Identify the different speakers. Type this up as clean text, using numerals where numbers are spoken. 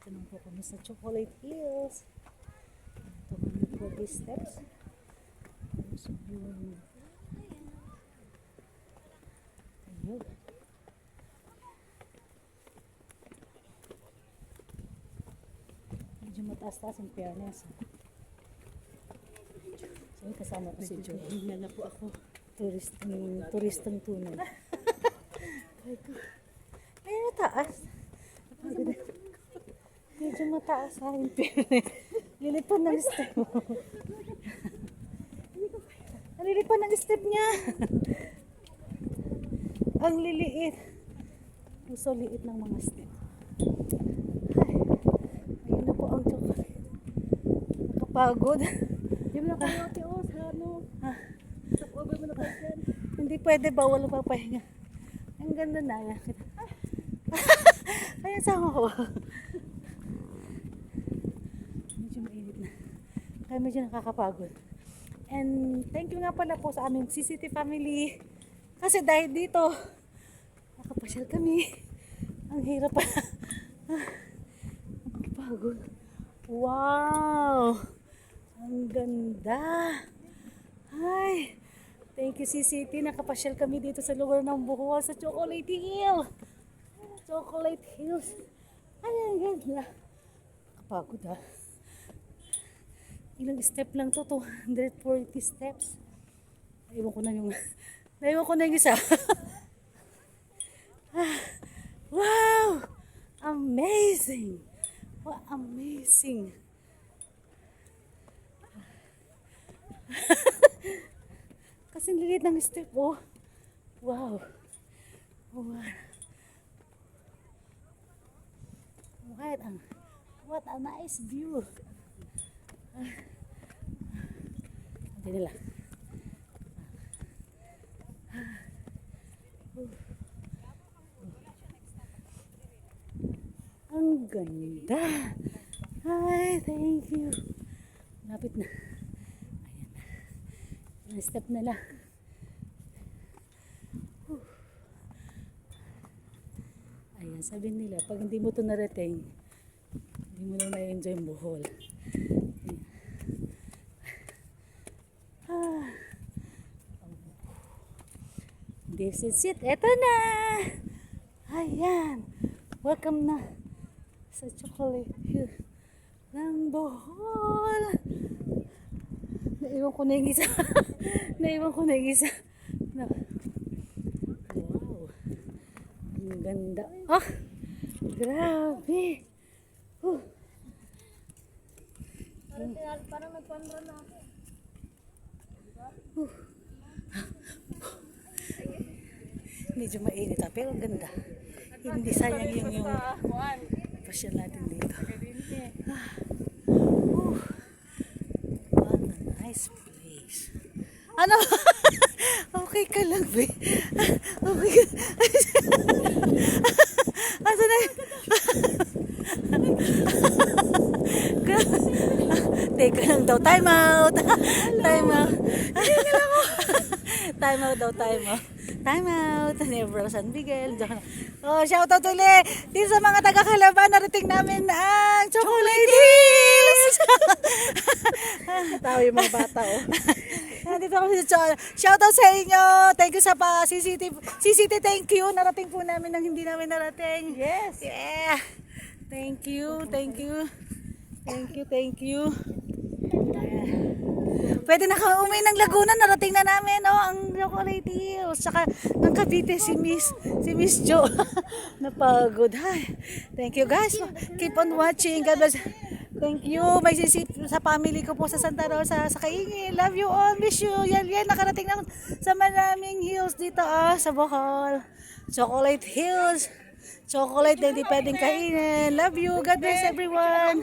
Speaker 1: Ito naman po kami sa Chocolate Hills. Ito kami po these steps. So, yun. Ayun. Medyo mataas-taas yung fairness. So, kasama ko si Joe.
Speaker 2: Hinga na po ako.
Speaker 1: Turistang tunay. Ay, mataas. Medyo mataas sa akin. Lilipad ng step mo. Lilipad ng step niya. Ang liliit. So liit ng mga step. Ay, ayun na po ang chocolate. Nakapagod.
Speaker 2: Di mo na kayo ate o sa ano. Stop over mo na pa dyan.
Speaker 1: Hindi pwede, bawal ang papahinga. Ang ganda na. Ayan, sama ko. Medyo mainit na. Kaya medyo nakakapagod. And thank you nga pala po sa aming CCT family. Kasi dahil dito, nakapasyal kami. Ang hirap pa. Nakakapagod. Wow! Ang ganda. Ay! Thank you CCT. Nakapasyal kami dito sa lugar ng Bohol sa Chocolate Hill. Chocolate Hills. Ay, ang ganda. Nakapagod ha. Ilang step lang to, 240 steps. Naiwan ko na yung isa. Wow! Amazing! Wow, amazing! Kasi lilit ng step, oh. Wow! Wow! What a nice view! Hindi nila. Ang ganda. Hi, thank you. Lapit na. Ayan. Step na lang. Ayan, sabi nila, pag hindi mo ito narating, hindi mo na ma-enjoy yung Bohol. This is it. Eto na! Ayan. Welcome na sa Chocolate Hill ng Bohol. Naiwan ko na yung isa. Wow. Ang ganda. Oh! Grabe.
Speaker 2: Parang nagpandra na ako.
Speaker 1: Medyo mainit pero ang ganda. Hindi sayang yung pasyal natin dito. What a nice place. Ano? Okay ka lang, be. Okay ka. Asa na yun? Teka lang daw. Time out. Time out. Time out daw. Time out. Time out. Never San Miguel. Oh, shout out ulit. Dito sa mga taga-Calaban, narating namin ang Chocolate Hills.
Speaker 2: Tawa yung mga bata oh.
Speaker 1: Nandito kami sa shout out sa inyo. Thank you sa CCT, thank you. Narating po namin ang hindi namin narating.
Speaker 2: Yes.
Speaker 1: Yeah. Thank you. Pwede na kami umuwi ng Laguna, narating na namin ang Chocolate Hills. Saka ng Cavite si Miss Jo. Napagod. Hi. Thank you guys. Keep on watching. God bless. Thank you. May sisip sa family ko po sa Santa Rosa, sa Kaingin. Love you all. Miss you. Yan. Nakarating na sa maraming hills dito sa Bohol. Chocolate Hills. Chocolate na hindi pwedeng kainin. Love you. God bless everyone.